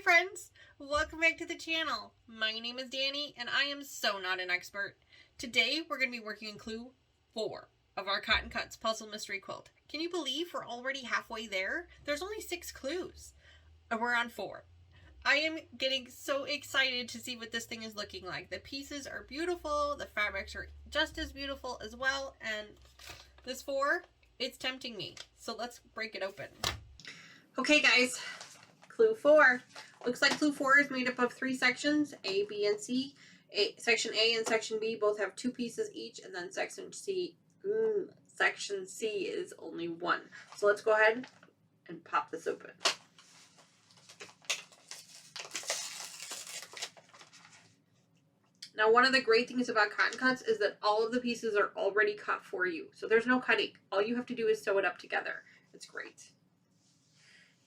friends, welcome back to the channel. My name is Danny and I am so not an expert. Today we're going to be working on clue 4 of our Cotton Cuts puzzle mystery quilt. Can you believe we're already halfway there? There's only 6 clues and we're on 4. I am getting so excited to see what this thing is looking like. The pieces are beautiful, the fabrics are just as beautiful as well, and this 4, it's tempting me. So let's break it open. Okay guys, clue 4. Looks like clue 4 is made up of 3 sections, A, B, and C. Section A and Section B both have 2 pieces each, and then Section C is only 1. So let's go ahead and pop this open. Now, one of the great things about Cotton Cuts is that all of the pieces are already cut for you. So there's no cutting. All you have to do is sew it up together. It's great.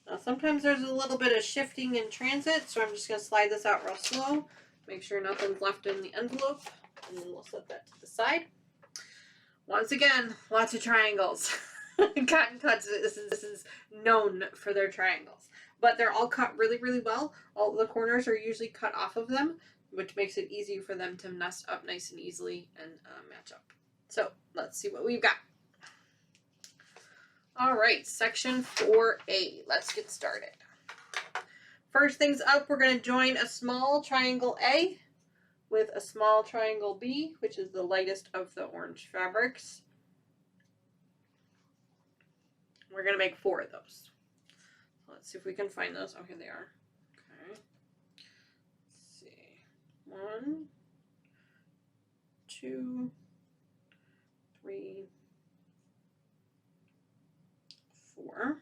Now, sometimes there's a little bit of shifting in transit, so I'm just going to slide this out real slow. Make sure nothing's left in the envelope, and then we'll set that to the side. Once again, lots of triangles. Cotton Cuts, this is known for their triangles. But they're all cut really, really well. All the corners are usually cut off of them, which makes it easy for them to nest up nice and easily and match up. So let's see what we've got. All right, section 4A. Let's get started. First things up, we're going to join a small triangle A with a small triangle B, which is the lightest of the orange fabrics. We're going to make 4 of those. Let's see if we can find those. Oh, here they are. Okay. Let's see. 1, 2, 3, 4.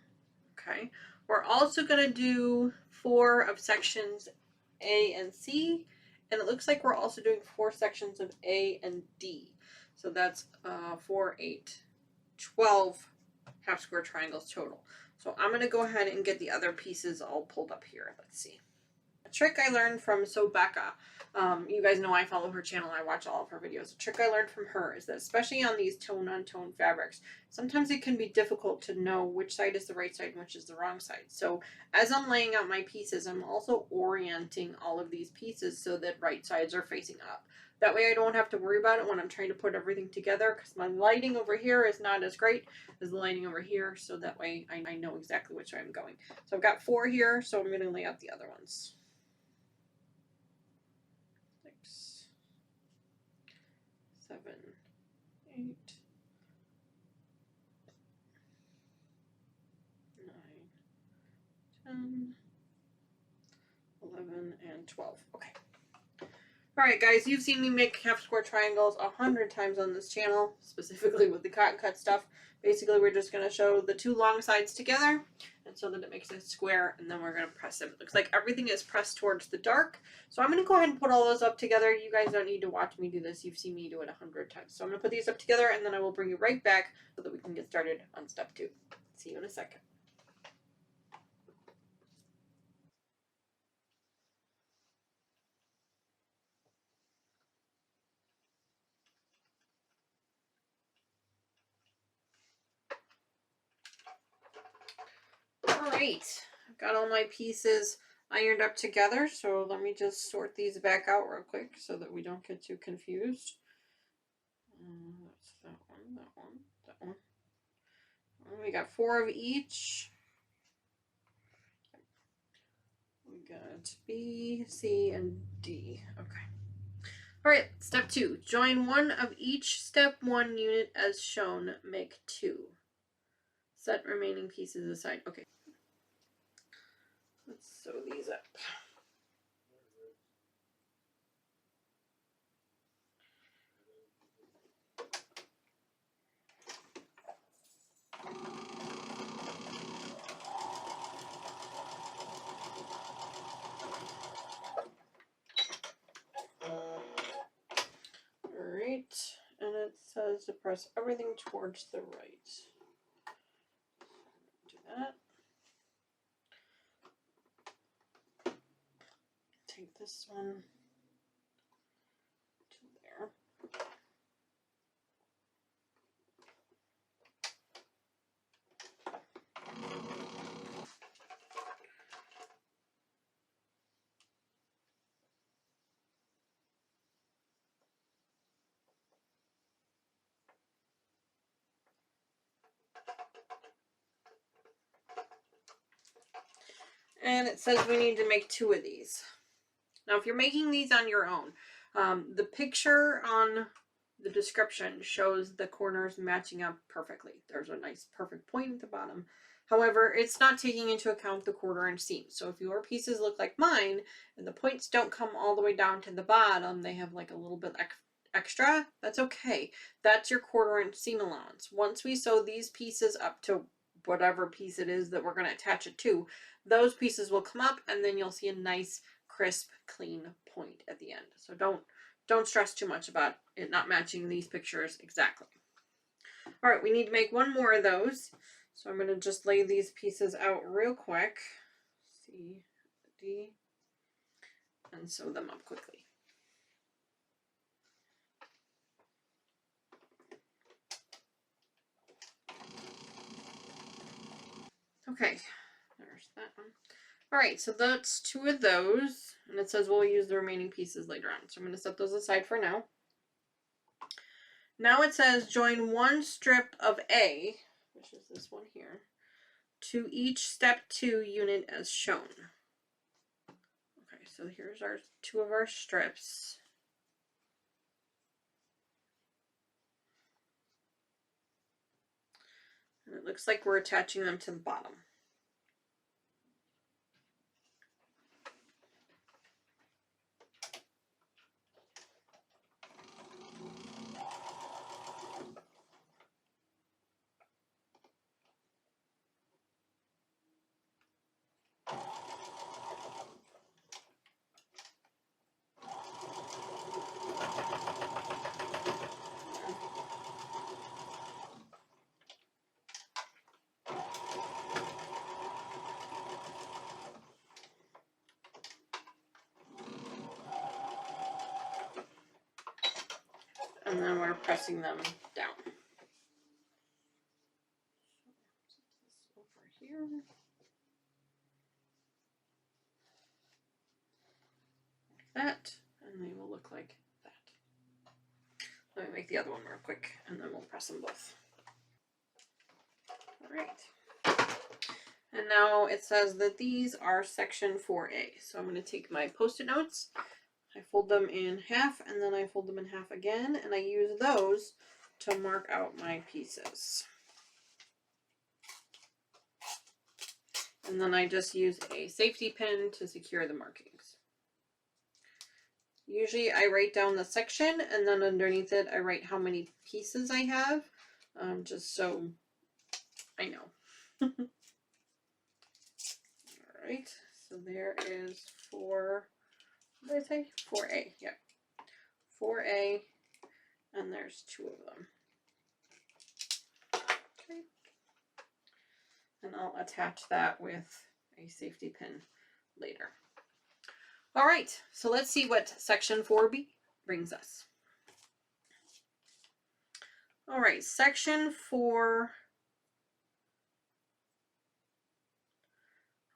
Okay. We're also going to do 4 of sections A and C, and it looks like we're also doing 4 sections of A and D. So that's 4, 8, 12 half square triangles total. So I'm going to go ahead and get the other pieces all pulled up here. Let's see. A trick I learned from Becca. You guys know I follow her channel. I watch all of her videos. A trick I learned from her is that especially on these tone-on-tone fabrics, sometimes it can be difficult to know which side is the right side and which is the wrong side. So as I'm laying out my pieces, I'm also orienting all of these pieces so that right sides are facing up. That way I don't have to worry about it when I'm trying to put everything together, because my lighting over here is not as great as the lighting over here, so that way I know exactly which way I'm going. So I've got 4 here, so I'm going to lay out the other ones. 6, 7, 8, 9, 10, 11, and 12. Okay. Alright guys, you've seen me make half square triangles 100 times on this channel, specifically with the Cotton Cut stuff. Basically, we're just going to show the 2 long sides together, and so that it makes a square, and then we're going to press it. It looks like everything is pressed towards the dark, so I'm going to go ahead and put all those up together. You guys don't need to watch me do this. You've seen me do it 100 times. So I'm going to put these up together, and then I will bring you right back so that we can get started on step 2. See you in a second. Alright, I've got all my pieces ironed up together, so let me just sort these back out real quick so that we don't get too confused. That's that one, that one, that one. And we got 4 of each. We got B, C, and D. Okay. Alright, step 2. Join one of each step 1 unit as shown. Make 2. Set remaining pieces aside. Okay. Let's sew these up. Alright, and it says to press everything towards the right. Do that. Take this one to there. And it says we need to make 2 of these. Now, if you're making these on your own, the picture on the description shows the corners matching up perfectly. There's a nice perfect point at the bottom. However, it's not taking into account the 1/4 inch seam. So if your pieces look like mine and the points don't come all the way down to the bottom, they have like a little bit extra, that's okay. That's your 1/4 inch seam allowance. Once we sew these pieces up to whatever piece it is that we're going to attach it to, those pieces will come up and then you'll see a nice crisp clean point at the end. So don't stress too much about it not matching these pictures exactly. All right, we need to make 1 more of those. So I'm going to just lay these pieces out real quick. C, D, and sew them up quickly. Okay, there's that one. All right, so that's 2 of those, and it says we'll use the remaining pieces later on. So I'm going to set those aside for now. Now it says join 1 strip of A, which is this one here, to each step 2 unit as shown. Okay, so here's our 2 of our strips. And it looks like we're attaching them to the bottom. And then we're pressing them down. So set this over here. Like that, and they will look like that. Let me make the other one real quick, and then we'll press them both. All right. And now it says that these are section 4A. So I'm going to take my Post-it notes, I fold them in half, and then I fold them in half again, and I use those to mark out my pieces. And then I just use a safety pin to secure the markings. Usually I write down the section, and then underneath it I write how many pieces I have, just so I know. Alright, so there is 4, what did I say? 4A, yeah. 4A, and there's 2 of them. Okay. And I'll attach that with a safety pin later. All right, so let's see what section 4B brings us. All right, section 4.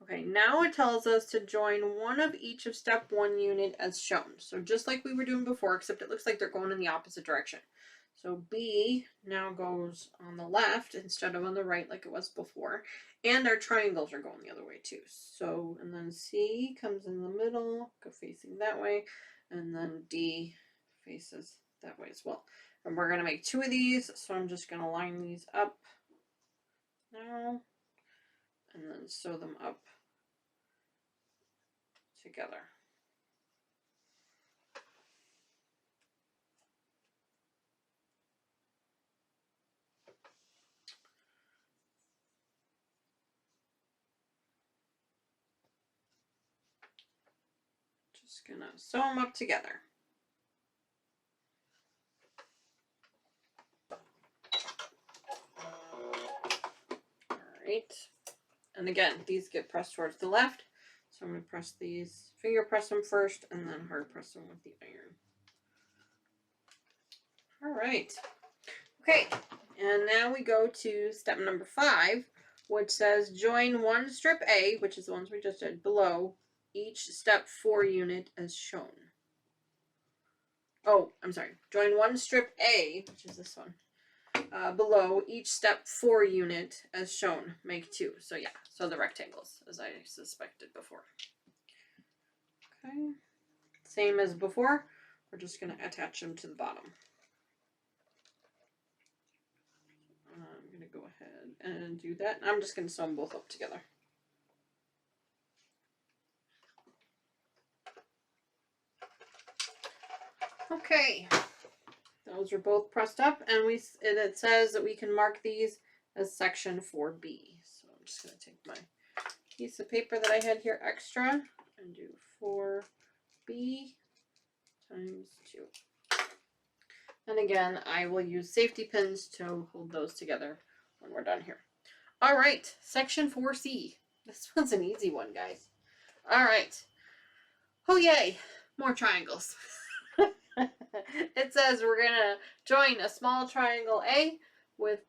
Okay, now it tells us to join 1 of each of step 1 unit as shown. So just like we were doing before, except it looks like they're going in the opposite direction. So B now goes on the left instead of on the right like it was before. And our triangles are going the other way too. So, and then C comes in the middle, go facing that way. And then D faces that way as well. And we're going to make 2 of these. So I'm just going to line these up now. And then sew them up together. Just gonna sew them up together. All right. And again, these get pressed towards the left. So I'm going to press these, finger press them first, and then hard press them with the iron. All right. Okay, and now we go to step number 5, which says join 1 strip A, which is the ones we just did, below each step 4 unit as shown. Oh, I'm sorry. Join 1 strip A, which is this one, below each step 4 unit as shown. Make 2. So yeah, so the rectangles as I suspected before. Okay, same as before. We're just going to attach them to the bottom. I'm going to go ahead and do that. I'm just going to sew them both up together. Okay, those are both pressed up, and it says that we can mark these as section 4B. So I'm just going to take my piece of paper that I had here extra and do 4B times 2. And again, I will use safety pins to hold those together when we're done here. All right, section 4C. This one's an easy one, guys. All right. Oh, yay. More triangles. It says we're going to join a small triangle A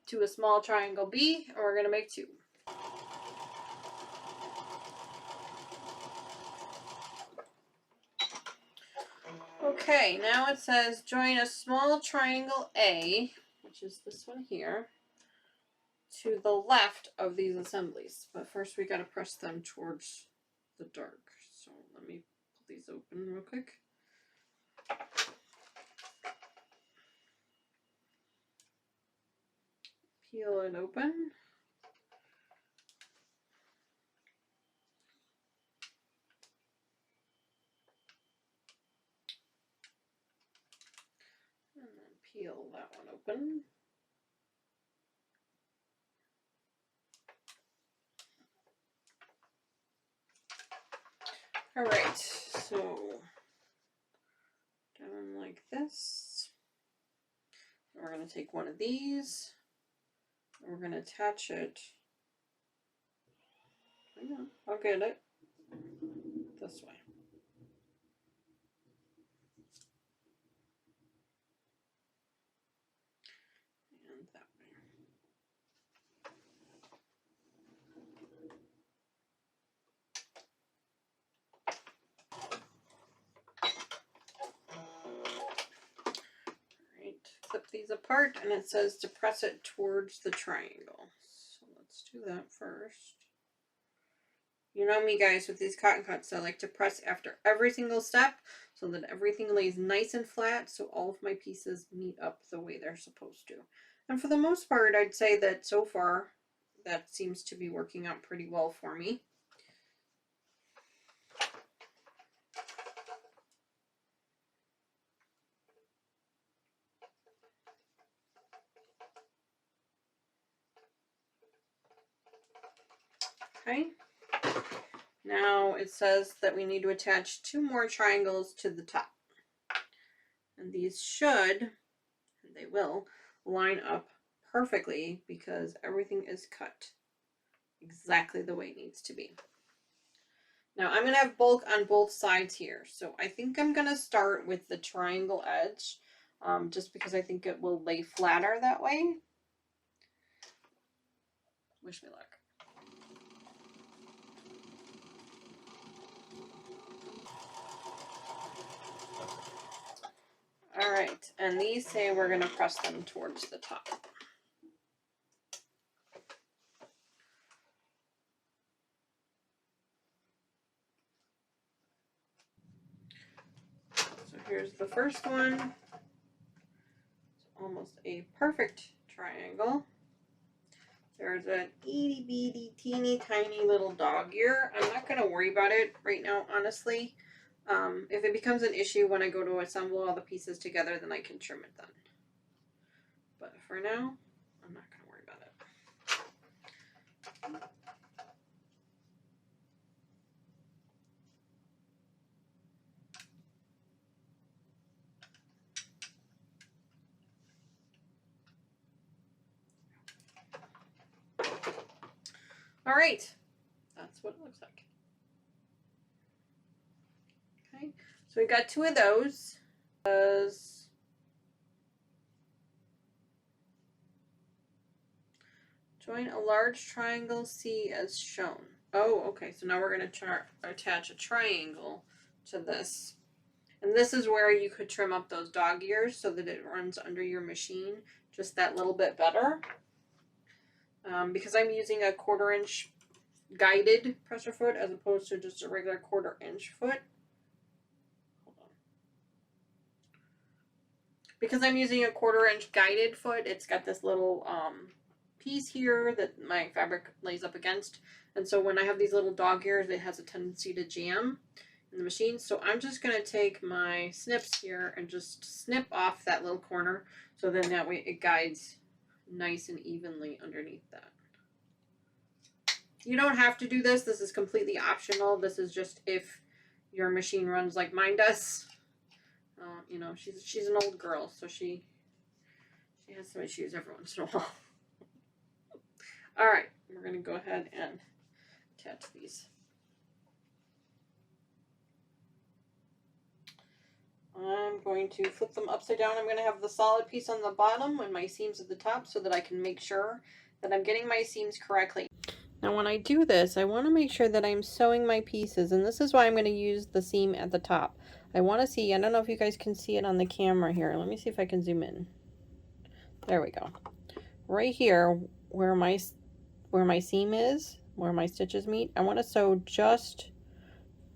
to a small triangle B, and we're going to make 2. Okay, now it says join a small triangle A, which is this one here, to the left of these assemblies. But first we got to press them towards the dark. So let me pull these open real quick. Peel it open. And then peel that one open. All right, so down like this. We're going to take one of these. We're going to attach it. Hang on, I'll get it. This way. And that way. Alright, clip these apart, and it says to press it towards the triangle. So let's do that first. You know me, guys, with these cotton cuts, I like to press after every single step so that everything lays nice and flat so all of my pieces meet up the way they're supposed to. And for the most part, I'd say that so far that seems to be working out pretty well for me. Okay. Now it says that we need to attach 2 more triangles to the top. And these should, and they will, line up perfectly because everything is cut exactly the way it needs to be. Now I'm going to have bulk on both sides here. So I think I'm going to start with the triangle edge just because I think it will lay flatter that way. Wish me luck. All right, and these say we're going to press them towards the top. So here's the first one. It's almost a perfect triangle. There's an itty bitty teeny tiny little dog ear. I'm not going to worry about it right now, honestly. If it becomes an issue when I go to assemble all the pieces together, then I can trim it then. But for now, I'm not going to worry about it. All right, that's what it looks like. Okay, so we got 2 of those. Join a large triangle C as shown. Oh, okay, so now we're going to attach a triangle to this. And this is where you could trim up those dog ears so that it runs under your machine just that little bit better. Because I'm using a 1/4 inch guided pressure foot as opposed to just a regular 1/4 inch foot. Hold on. Because I'm using a 1/4 inch guided foot, it's got this little piece here that my fabric lays up against. And so when I have these little dog ears, it has a tendency to jam in the machine. So I'm just going to take my snips here and just snip off that little corner. So then that way it guides nice and evenly underneath that. You don't have to do this. This is completely optional. This is just if your machine runs like mine does. You know, she's an old girl, so she has some issues every once in a while. All right, we're going to go ahead and attach these. I'm going to flip them upside down. I'm going to have the solid piece on the bottom and my seams at the top so that I can make sure that I'm getting my seams correctly. Now when I do this, I want to make sure that I'm sewing my pieces, and this is why I'm going to use the seam at the top. I want to see, I don't know if you guys can see it on the camera here. Let me see if I can zoom in. There we go. Right here where my seam is, where my stitches meet, I want to sew just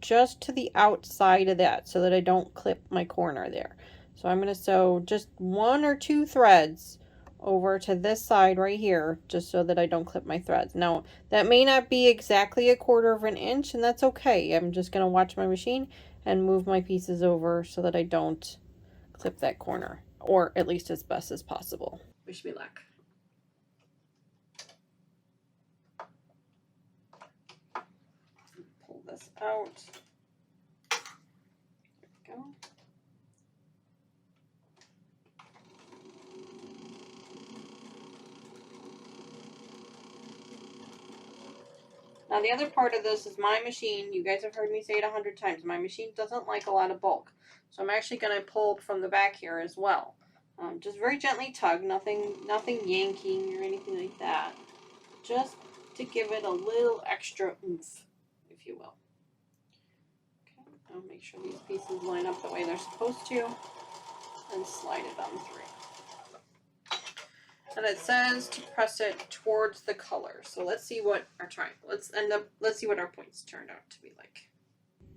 to the outside of that so that I don't clip my corner there. So I'm going to sew just 1 or 2 threads over to this side right here, just so that I don't clip my threads. Now, that may not be exactly 1/4 inch, and that's okay. I'm just going to watch my machine and move my pieces over so that I don't clip that corner, or at least as best as possible. Wish me luck. Pull this out. There we go. Now the other part of this is my machine, you guys have heard me say it 100 times, my machine doesn't like a lot of bulk. So I'm actually going to pull from the back here as well. Just very gently tug, nothing yanking or anything like that. Just to give it a little extra oomph, if you will. Okay, I'll make sure these pieces line up the way they're supposed to, and slide it on through. And it says to press it towards the color. So let's see what our let's see what our points turned out to be like.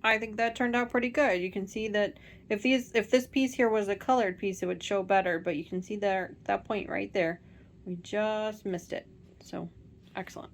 I think that turned out pretty good. You can see that if this piece here was a colored piece, it would show better, but you can see that point right there. We just missed it. So, excellent.